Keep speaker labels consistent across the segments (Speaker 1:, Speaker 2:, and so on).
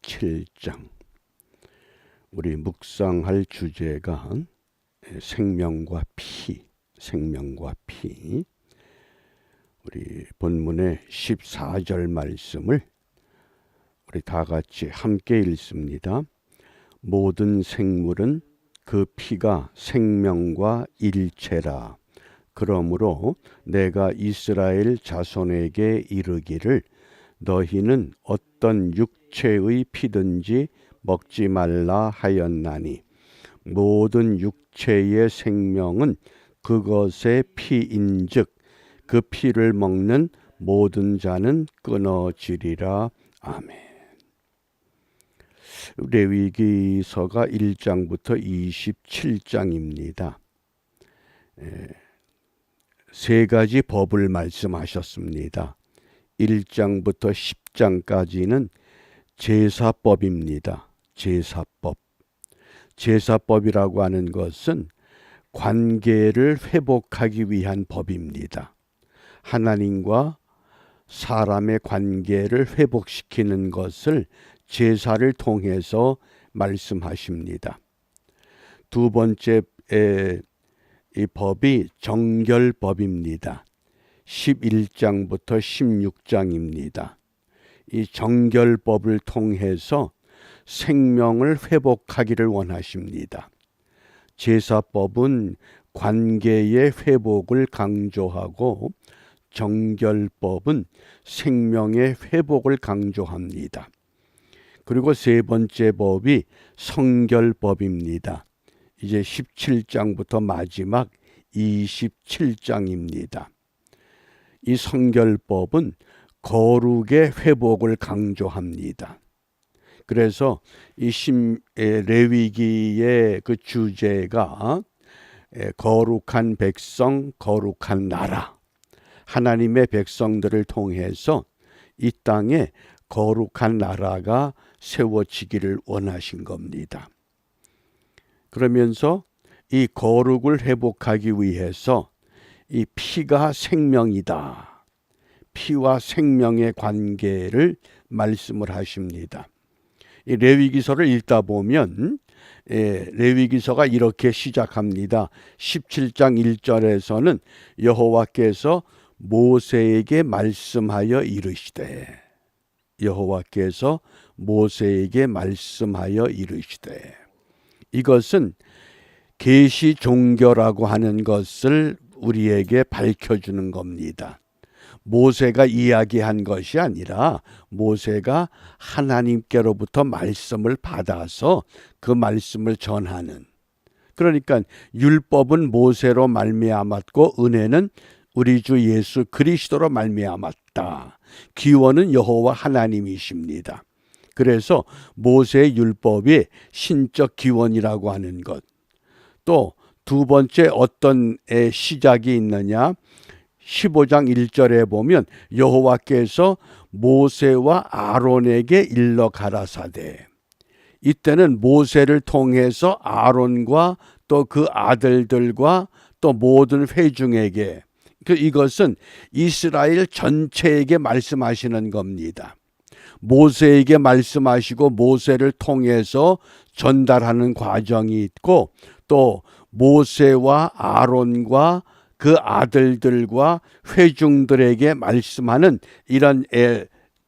Speaker 1: 17장. 우리 묵상할 주제가 생명과 피, 생명과 피. 우리 본문의 14절 말씀을 우리 다 같이 함께 읽습니다. 모든 생물은 그 피가 생명과 일체라. 그러므로 내가 이스라엘 자손에게 이르기를 너희는 어떤 육체의 피든지 먹지 말라 하였나니 모든 육체의 생명은 그것의 피인즉 그 피를 먹는 모든 자는 끊어지리라. 아멘. 레위기서가 1장부터 27장입니다. 세 가지 법을 말씀하셨습니다. 1장부터 10장까지는 제사법입니다. 제사법. 제사법이라고 하는 것은 관계를 회복하기 위한 법입니다. 하나님과 사람의 관계를 회복시키는 것을 제사를 통해서 말씀하십니다. 두 번째 이 법이 정결법입니다. 11장부터 16장입니다. 이 정결법을 통해서 생명을 회복하기를 원하십니다. 제사법은 관계의 회복을 강조하고 정결법은 생명의 회복을 강조합니다. 그리고 세 번째 법이 성결법입니다. 이제 17장부터 마지막 27장입니다. 이 성결법은 거룩의 회복을 강조합니다. 그래서 이 레위기의 그 주제가 거룩한 백성, 거룩한 나라. 하나님의 백성들을 통해서 이 땅에 거룩한 나라가 세워지기를 원하신 겁니다. 그러면서 이 거룩을 회복하기 위해서 이 피가 생명이다. 피와 생명의 관계를 말씀을 하십니다. 이 레위기서를 읽다 보면 레위기서가 이렇게 시작합니다. 17장 1절에서는 여호와께서 모세에게 말씀하여 이르시되 여호와께서 모세에게 말씀하여 이르시되 이것은 계시 종교라고 하는 것을 우리에게 밝혀주는 겁니다. 모세가 이야기한 것이 아니라 모세가 하나님께로부터 말씀을 받아서 그 말씀을 전하는. 그러니까 율법은 모세로 말미암았고 은혜는 우리 주 예수 그리스도로 말미암았다. 기원은 여호와 하나님이십니다. 그래서 모세의 율법이 신적 기원이라고 하는 것. 또 두 번째 어떤 시작이 있느냐? 15장 1절에 보면 여호와께서 모세와 아론에게 일러 가라사대. 이때는 모세를 통해서 아론과 또 그 아들들과 또 모든 회중에게 이것은 이스라엘 전체에게 말씀하시는 겁니다. 모세에게 말씀하시고 모세를 통해서 전달하는 과정이 있고 또 모세와 아론과 그 아들들과 회중들에게 말씀하는 이런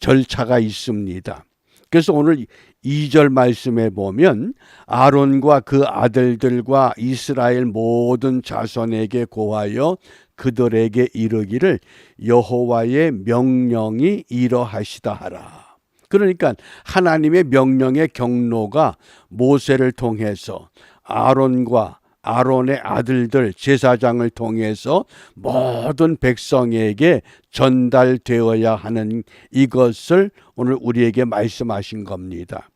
Speaker 1: 절차가 있습니다. 그래서 오늘 2절 말씀에 보면 아론과 그 아들들과 이스라엘 모든 자손에게 고하여 그들에게 이르기를 여호와의 명령이 이러하시다 하라. 그러니까 하나님의 명령의 경로가 모세를 통해서 아론과 아론의 아들들 제사장을 통해서 모든 백성에게 전달되어야 하는 이것을 오늘 우리에게 말씀하신 겁니다.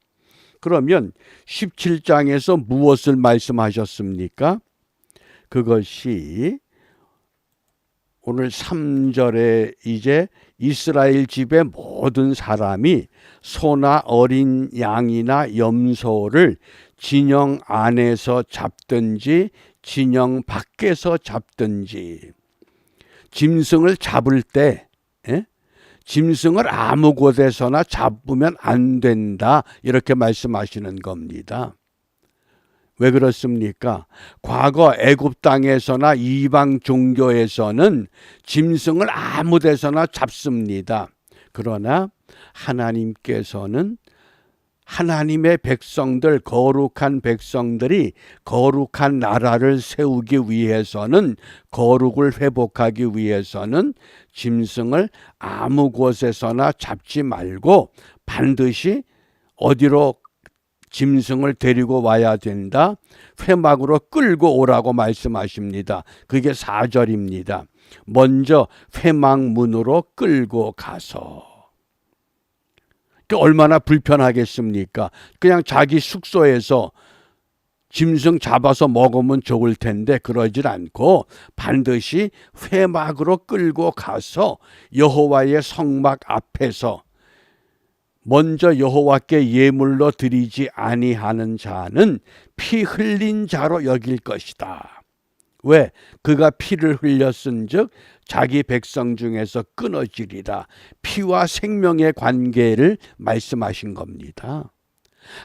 Speaker 1: 그러면 17장에서 무엇을 말씀하셨습니까? 그것이 오늘 3절에 이제 이스라엘 집의 모든 사람이 소나 어린 양이나 염소를 진영 안에서 잡든지 진영 밖에서 잡든지 짐승을 잡을 때 짐승을 아무 곳에서나 잡으면 안 된다, 이렇게 말씀하시는 겁니다. 왜 그렇습니까? 과거 애굽 땅에서나 이방 종교에서는 짐승을 아무 데서나 잡습니다. 그러나 하나님께서는 하나님의 백성들, 거룩한 백성들이 거룩한 나라를 세우기 위해서는, 거룩을 회복하기 위해서는 짐승을 아무 곳에서나 잡지 말고 반드시 어디로 짐승을 데리고 와야 된다? 회막으로 끌고 오라고 말씀하십니다. 그게 4절입니다. 먼저 회막 문으로 끌고 가서. 얼마나 불편하겠습니까? 그냥 자기 숙소에서 짐승 잡아서 먹으면 좋을 텐데 그러질 않고 반드시 회막으로 끌고 가서 여호와의 성막 앞에서 먼저 여호와께 예물로 드리지 아니하는 자는 피 흘린 자로 여길 것이다. 왜? 그가 피를 흘렸은즉 자기 백성 중에서 끊어지리라. 피와 생명의 관계를 말씀하신 겁니다.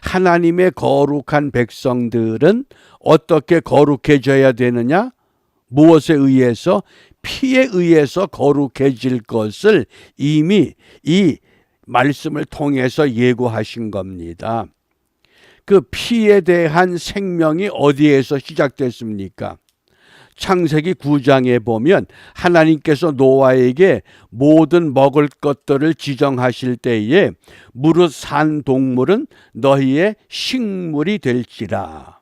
Speaker 1: 하나님의 거룩한 백성들은 어떻게 거룩해져야 되느냐? 무엇에 의해서? 피에 의해서 거룩해질 것을 이미 이 말씀을 통해서 예고하신 겁니다. 그 피에 대한 생명이 어디에서 시작됐습니까? 창세기 9장에 보면 하나님께서 노아에게 모든 먹을 것들을 지정하실 때에 무릇 산 동물은 너희의 식물이 될지라.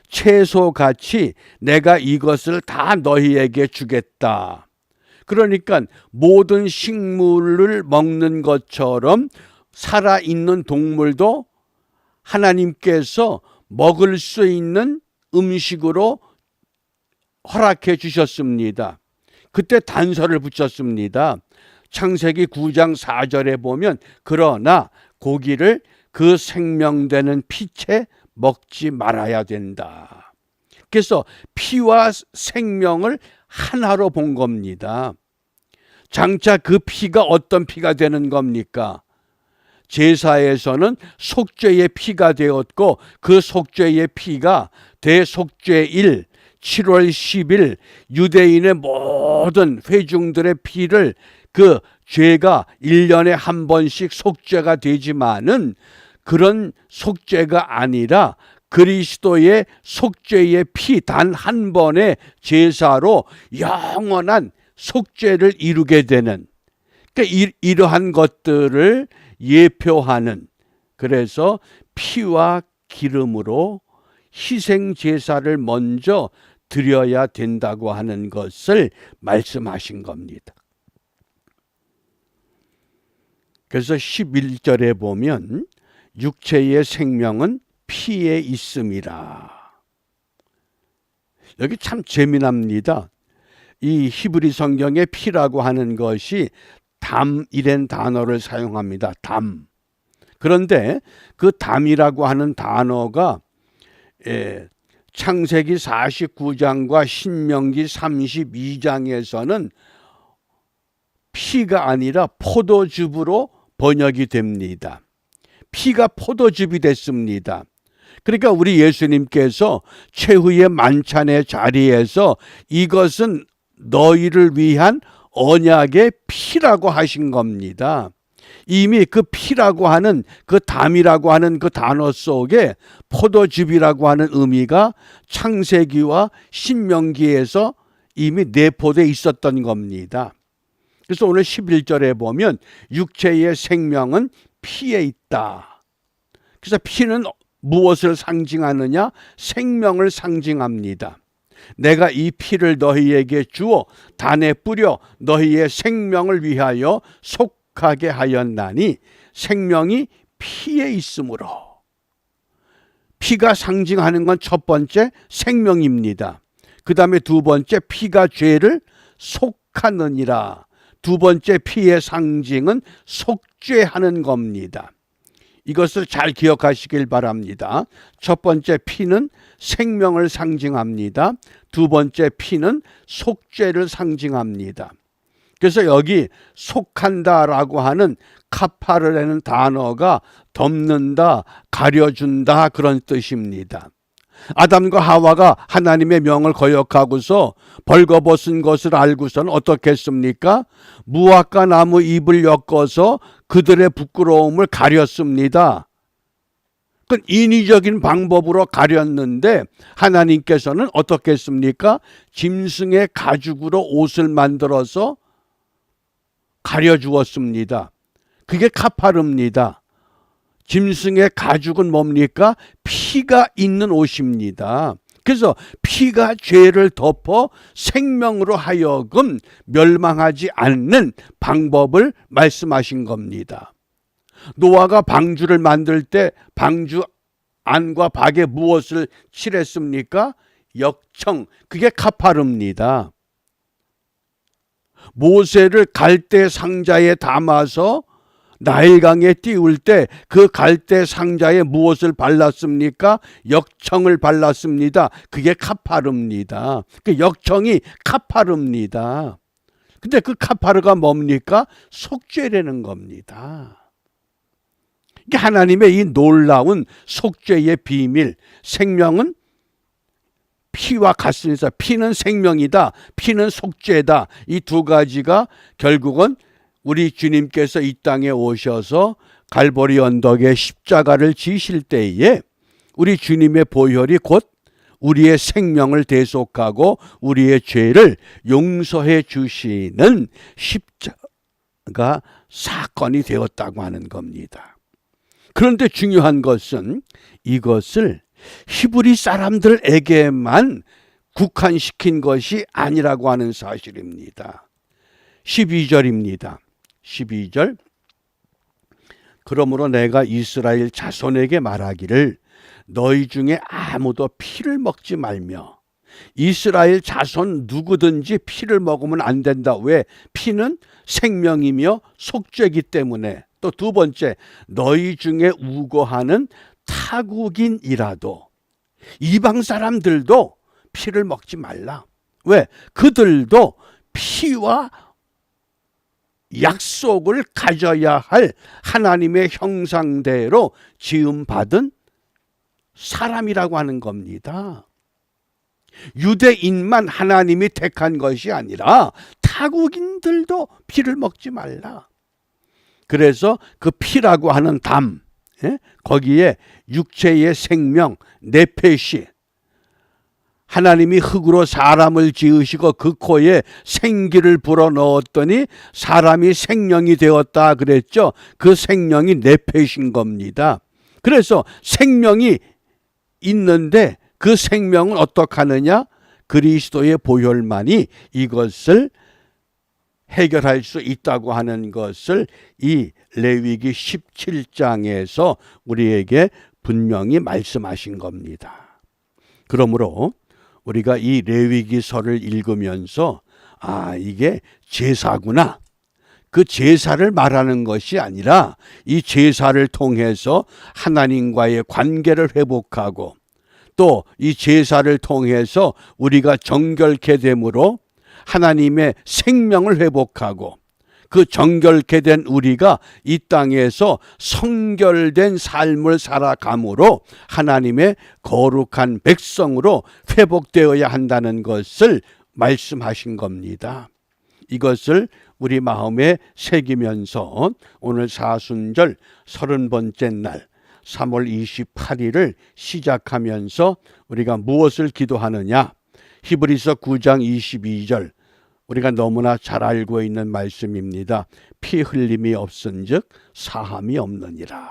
Speaker 1: 채소같이 내가 이것을 다 너희에게 주겠다. 그러니까 모든 식물을 먹는 것처럼 살아있는 동물도 하나님께서 먹을 수 있는 음식으로 허락해 주셨습니다. 그때 단서를 붙였습니다. 창세기 9장 4절에 보면 그러나 고기를 그 생명되는 피채 먹지 말아야 된다. 그래서 피와 생명을 하나로 본 겁니다. 장차 그 피가 어떤 피가 되는 겁니까? 제사에서는 속죄의 피가 되었고 그 속죄의 피가 대속죄일 7월 10일 유대인의 모든 회중들의 피를, 그 죄가 1년에 한 번씩 속죄가 되지만은 그런 속죄가 아니라 그리스도의 속죄의 피 단 한 번의 제사로 영원한 속죄를 이루게 되는, 그러니까 이러한 것들을 예표하는, 그래서 피와 기름으로 희생 제사를 먼저 드려야 된다고 하는 것을 말씀하신 겁니다. 그래서 11절에 보면 육체의 생명은 피에 있음이라. 여기 참 재미납니다. 이 히브리 성경에 피라고 하는 것이 담이란 단어를 사용합니다. 담. 그런데 그 담이라고 하는 단어가 창세기 49장과 신명기 32장에서는 피가 아니라 포도즙으로 번역이 됩니다. 피가 포도즙이 됐습니다. 그러니까 우리 예수님께서 최후의 만찬의 자리에서 이것은 너희를 위한 언약의 피라고 하신 겁니다. 이미 그 피라고 하는, 그 담이라고 하는 그 단어 속에 포도즙이라고 하는 의미가 창세기와 신명기에서 이미 내포되어 있었던 겁니다. 그래서 오늘 11절에 보면 육체의 생명은 피에 있다. 그래서 피는 무엇을 상징하느냐? 생명을 상징합니다. 내가 이 피를 너희에게 주어 단에 뿌려 너희의 생명을 위하여 속하게 하였나니, 생명이 피에 있으므로. 피가 상징하는 건 첫 번째 생명입니다. 그 다음에 두 번째 피가 죄를 속하느니라. 두 번째 피의 상징은 속죄하는 겁니다. 이것을 잘 기억하시길 바랍니다. 첫 번째 피는 생명을 상징합니다. 두 번째 피는 속죄를 상징합니다. 그래서 여기 속한다라고 하는 카파르라는 단어가 덮는다, 가려준다 그런 뜻입니다. 아담과 하와가 하나님의 명을 거역하고서 벌거벗은 것을 알고서는 어떻게 했습니까? 무화과 나무 잎을 엮어서 그들의 부끄러움을 가렸습니다. 그 인위적인 방법으로 가렸는데 하나님께서는 어떻게 했습니까? 짐승의 가죽으로 옷을 만들어서 가려주었습니다. 그게 카파르입니다. 짐승의 가죽은 뭡니까? 피가 있는 옷입니다. 그래서 피가 죄를 덮어 생명으로 하여금 멸망하지 않는 방법을 말씀하신 겁니다. 노아가 방주를 만들 때 방주 안과 밖에 무엇을 칠했습니까? 역청, 그게 카파르입니다. 모세를 갈대 상자에 담아서 나일강에 띄울 때 그 갈대 상자에 무엇을 발랐습니까? 역청을 발랐습니다. 그게 카파르입니다. 그 역청이 카파르입니다. 근데 그 카파르가 뭡니까? 속죄라는 겁니다. 이게 하나님의 이 놀라운 속죄의 비밀. 생명은 피와 같으니까 피는 생명이다. 피는 속죄다. 이 두 가지가 결국은 우리 주님께서 이 땅에 오셔서 갈보리 언덕에 십자가를 지실 때에 우리 주님의 보혈이 곧 우리의 생명을 대속하고 우리의 죄를 용서해 주시는 십자가 사건이 되었다고 하는 겁니다. 그런데 중요한 것은 이것을 히브리 사람들에게만 국한시킨 것이 아니라고 하는 사실입니다. 12절입니다. 12절. 그러므로 내가 이스라엘 자손에게 말하기를 너희 중에 아무도 피를 먹지 말며, 이스라엘 자손 누구든지 피를 먹으면 안 된다. 왜? 피는 생명이며 속죄이기 때문에. 또 두 번째, 너희 중에 우고하는 타국인이라도, 이방 사람들도 피를 먹지 말라. 왜? 그들도 피와 약속을 가져야 할 하나님의 형상대로 지음받은 사람이라고 하는 겁니다. 유대인만 하나님이 택한 것이 아니라 타국인들도 피를 먹지 말라. 그래서 그 피라고 하는 담, 거기에 육체의 생명, 네페시, 하나님이 흙으로 사람을 지으시고 그 코에 생기를 불어넣었더니 사람이 생명이 되었다 그랬죠. 그 생명이 네페신 겁니다. 그래서 생명이 있는데 그 생명은 어떻게 하느냐? 그리스도의 보혈만이 이것을 해결할 수 있다고 하는 것을 이 레위기 17장에서 우리에게 분명히 말씀하신 겁니다. 그러므로 우리가 이 레위기서를 읽으면서 이게 제사구나. 그 제사를 말하는 것이 아니라 이 제사를 통해서 하나님과의 관계를 회복하고 또 이 제사를 통해서 우리가 정결케 됨으로 하나님의 생명을 회복하고 그 정결케 된 우리가 이 땅에서 성결된 삶을 살아감으로 하나님의 거룩한 백성으로 회복되어야 한다는 것을 말씀하신 겁니다. 이것을 우리 마음에 새기면서 오늘 사순절 30번째 날 3월 28일을 시작하면서 우리가 무엇을 기도하느냐? 히브리서 9장 22절, 우리가 너무나 잘 알고 있는 말씀입니다. 피 흘림이 없은즉 사함이 없느니라.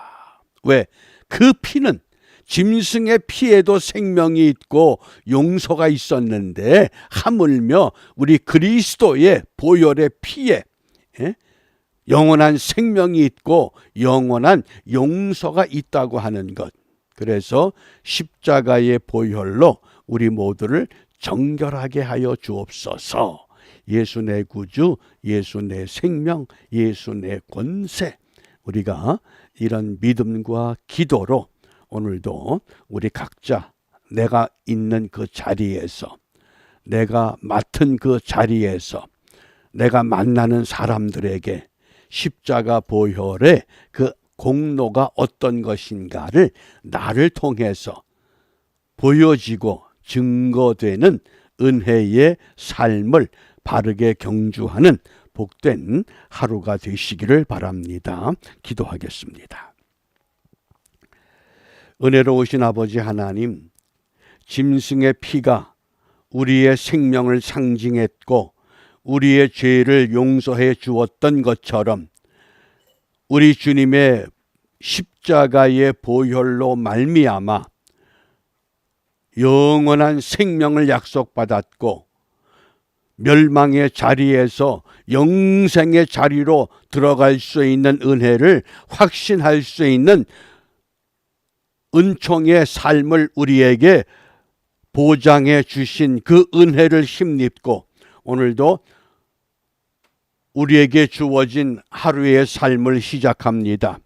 Speaker 1: 왜? 그 피는 짐승의 피에도 생명이 있고 용서가 있었는데 하물며 우리 그리스도의 보혈의 피에 영원한 생명이 있고 영원한 용서가 있다고 하는 것. 그래서 십자가의 보혈로 우리 모두를 정결하게 하여 주옵소서. 예수 내 구주, 예수 내 생명, 예수 내 권세. 우리가 이런 믿음과 기도로 오늘도 우리 각자 내가 있는 그 자리에서, 내가 맡은 그 자리에서 내가 만나는 사람들에게 십자가 보혈의 그 공로가 어떤 것인가를 나를 통해서 보여지고 증거되는 은혜의 삶을 바르게 경주하는 복된 하루가 되시기를 바랍니다. 기도하겠습니다. 은혜로우신 아버지 하나님, 짐승의 피가 우리의 생명을 상징했고 우리의 죄를 용서해 주었던 것처럼 우리 주님의 십자가의 보혈로 말미암아 영원한 생명을 약속받았고 멸망의 자리에서 영생의 자리로 들어갈 수 있는 은혜를 확신할 수 있는 은총의 삶을 우리에게 보장해 주신 그 은혜를 힘입고 오늘도 우리에게 주어진 하루의 삶을 시작합니다.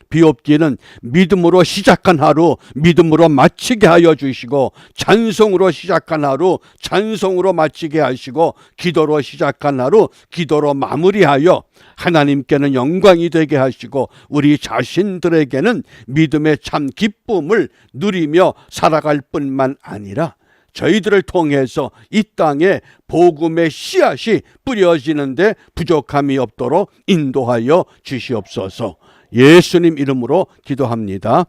Speaker 1: 비옵기는 믿음으로 시작한 하루 믿음으로 마치게 하여 주시고, 찬송으로 시작한 하루 찬송으로 마치게 하시고, 기도로 시작한 하루 기도로 마무리하여 하나님께는 영광이 되게 하시고 우리 자신들에게는 믿음의 참 기쁨을 누리며 살아갈 뿐만 아니라 저희들을 통해서 이 땅에 복음의 씨앗이 뿌려지는데 부족함이 없도록 인도하여 주시옵소서. 예수님 이름으로 기도합니다.